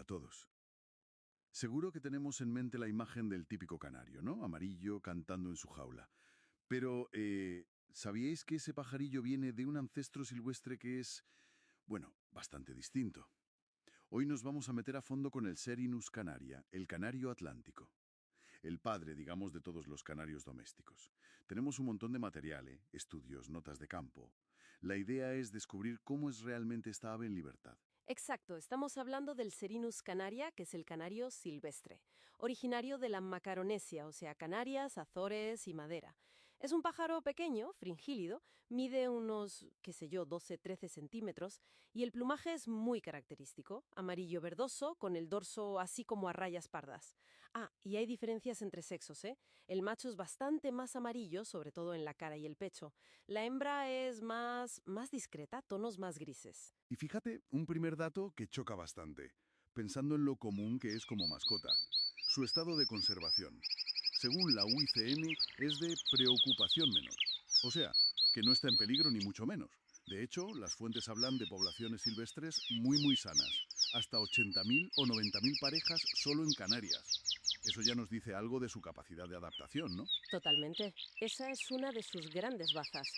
todos. Seguro que tenemos en mente la imagen del típico canario, ¿no? Amarillo, cantando en su jaula. Pero, ¿sabíais que ese pajarillo viene de un ancestro silvestre que es, bueno, bastante distinto? Hoy nos vamos a meter a fondo con el Serinus canaria, el canario atlántico. El padre, digamos, de todos los canarios domésticos. Tenemos un montón de material, estudios, notas de campo. La idea es descubrir cómo es realmente esta ave en libertad. Exacto, estamos hablando del Serinus canaria, que es el canario silvestre, originario de la Macaronesia, o sea, Canarias, Azores y Madera. Es un pájaro pequeño, fringílido, mide unos, qué sé yo, 12-13 centímetros, y el plumaje es muy característico, amarillo verdoso, con el dorso así como a rayas pardas. Ah, y hay diferencias entre sexos, ¿eh? El macho es bastante más amarillo, sobre todo en la cara y el pecho. La hembra es más discreta, tonos más grises. Y fíjate, un primer dato que choca bastante, pensando en lo común que es como mascota. Su estado de conservación. Según la UICN, es de preocupación menor. O sea, que no está en peligro ni mucho menos. De hecho, las fuentes hablan de poblaciones silvestres muy sanas. Hasta 80.000 o 90.000 parejas solo en Canarias. Eso ya nos dice algo de su capacidad de adaptación, ¿no? Totalmente. Esa es una de sus grandes bazas.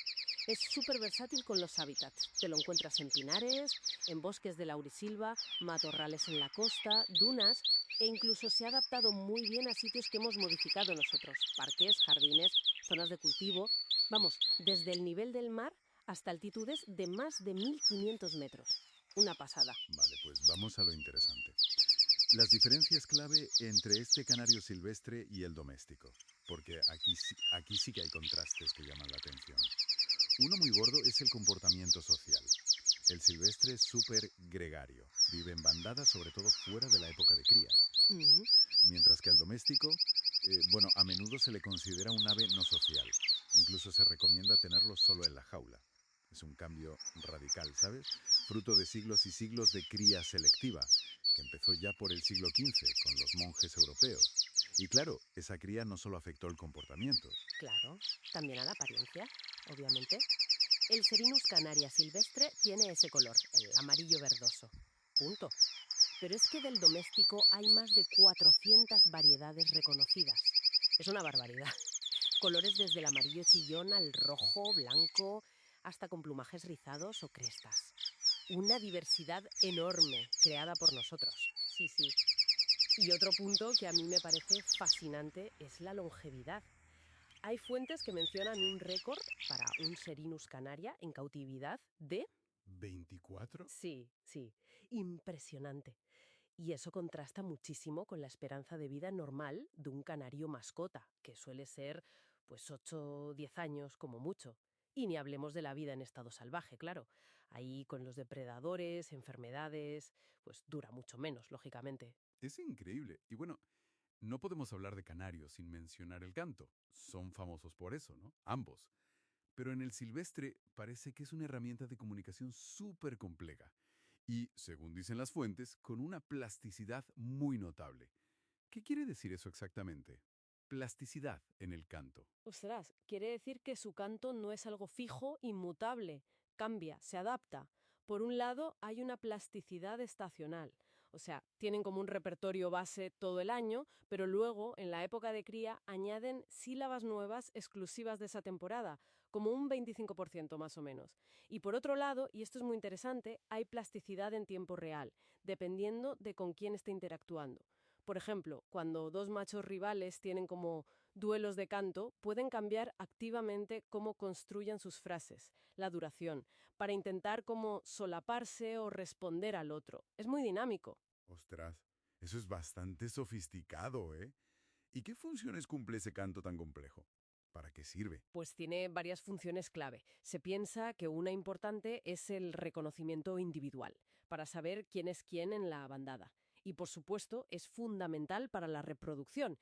Es súper versátil con los hábitats. Te lo encuentras en pinares, en bosques de laurisilva, matorrales en la costa, dunas e incluso se ha adaptado muy bien a sitios que hemos modificado nosotros, parques, jardines, zonas de cultivo. Vamos, desde el nivel del mar hasta altitudes de más de 1500 metros. Una pasada. Vale, pues vamos a lo interesante. Las diferencias clave entre este canario silvestre y el doméstico, porque aquí sí que hay contrastes que llaman la atención. Uno muy gordo es el comportamiento social. El silvestre es súper gregario, vive en bandadas sobre todo fuera de la época de cría, Ujú. mientras que al doméstico, bueno, a menudo se le considera un ave no social. Incluso se recomienda tenerlo solo en la jaula. Es un cambio radical, ¿sabes? Fruto de siglos y siglos de cría selectiva, que empezó ya por el siglo XV con los monjes europeos. Y claro, esa cría no solo afectó el comportamiento. Claro, también a la apariencia, obviamente. El Serinus canaria silvestre tiene ese color, el amarillo verdoso. Punto. Pero es que del doméstico hay más de 400 variedades reconocidas. Es una barbaridad. Colores desde el amarillo chillón al rojo, blanco, hasta con plumajes rizados o crestas. Una diversidad enorme creada por nosotros. Sí, sí. Y otro punto que a mí me parece fascinante es la longevidad. Hay fuentes que mencionan un récord para un Serinus canaria en cautividad de... ¿24? Sí, sí, impresionante. Y eso contrasta muchísimo con la esperanza de vida normal de un canario mascota, que suele ser pues 8 o 10 años como mucho. Y ni hablemos de la vida en estado salvaje, claro. Ahí con los depredadores, enfermedades, pues dura mucho menos, lógicamente. Es increíble. Y bueno, no podemos hablar de canarios sin mencionar el canto. Son famosos por eso, ¿no? Ambos. Pero en el silvestre parece que es una herramienta de comunicación súper compleja y, según dicen las fuentes, con una plasticidad muy notable. ¿Qué quiere decir eso exactamente? Plasticidad en el canto. Ostras, quiere decir que su canto no es algo fijo, inmutable, cambia, se adapta. Por un lado, hay una plasticidad estacional, o sea, tienen como un repertorio base todo el año, pero luego, en la época de cría, añaden sílabas nuevas exclusivas de esa temporada, como un 25% más o menos. Y por otro lado, y esto es muy interesante, hay plasticidad en tiempo real, dependiendo de con quién esté interactuando. Por ejemplo, cuando dos machos rivales tienen como duelos de canto, pueden cambiar activamente cómo construyan sus frases, la duración, para intentar como solaparse o responder al otro. Es muy dinámico. Ostras, eso es bastante sofisticado, ¿eh? ¿Y qué funciones cumple ese canto tan complejo? ¿Para qué sirve? Pues tiene varias funciones clave. Se piensa que una importante es el reconocimiento individual, para saber quién es quién en la bandada. Y por supuesto es fundamental para la reproducción.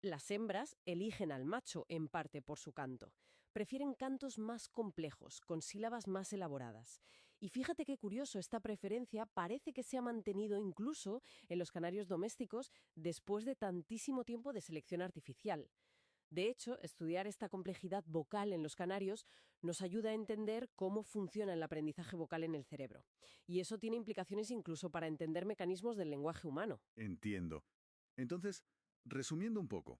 Las hembras eligen al macho en parte por su canto. Prefieren cantos más complejos, con sílabas más elaboradas. Y fíjate qué curioso, esta preferencia parece que se ha mantenido incluso en los canarios domésticos después de tantísimo tiempo de selección artificial. De hecho, estudiar esta complejidad vocal en los canarios nos ayuda a entender cómo funciona el aprendizaje vocal en el cerebro. Y eso tiene implicaciones incluso para entender mecanismos del lenguaje humano. Entiendo. Entonces, resumiendo un poco,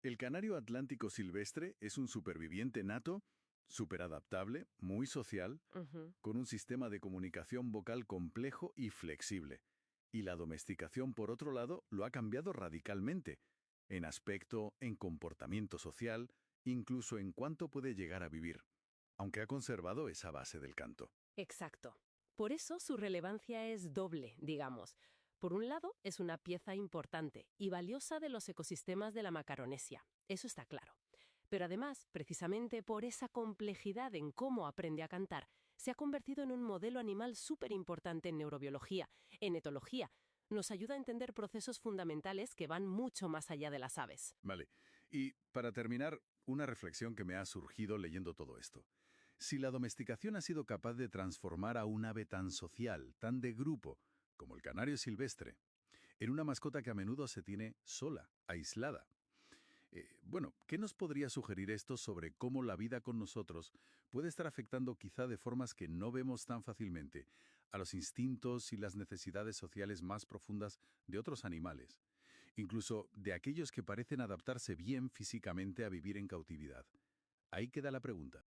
el canario atlántico silvestre es un superviviente nato, superadaptable, muy social, Ujú. con un sistema de comunicación vocal complejo y flexible. Y la domesticación, por otro lado, lo ha cambiado radicalmente, en aspecto, en comportamiento social, incluso en cuánto puede llegar a vivir, aunque ha conservado esa base del canto. Exacto. Por eso su relevancia es doble, digamos. Por un lado, es una pieza importante y valiosa de los ecosistemas de la Macaronesia. Eso está claro. Pero además, precisamente por esa complejidad en cómo aprende a cantar, se ha convertido en un modelo animal súper importante en neurobiología, en etología. Nos ayuda a entender procesos fundamentales que van mucho más allá de las aves. Vale. Y para terminar, una reflexión que me ha surgido leyendo todo esto. Si la domesticación ha sido capaz de transformar a un ave tan social, tan de grupo, como el canario silvestre, en una mascota que a menudo se tiene sola, aislada. Bueno, ¿qué nos podría sugerir esto sobre cómo la vida con nosotros puede estar afectando quizá de formas que no vemos tan fácilmente a los instintos y las necesidades sociales más profundas de otros animales, incluso de aquellos que parecen adaptarse bien físicamente a vivir en cautividad? Ahí queda la pregunta.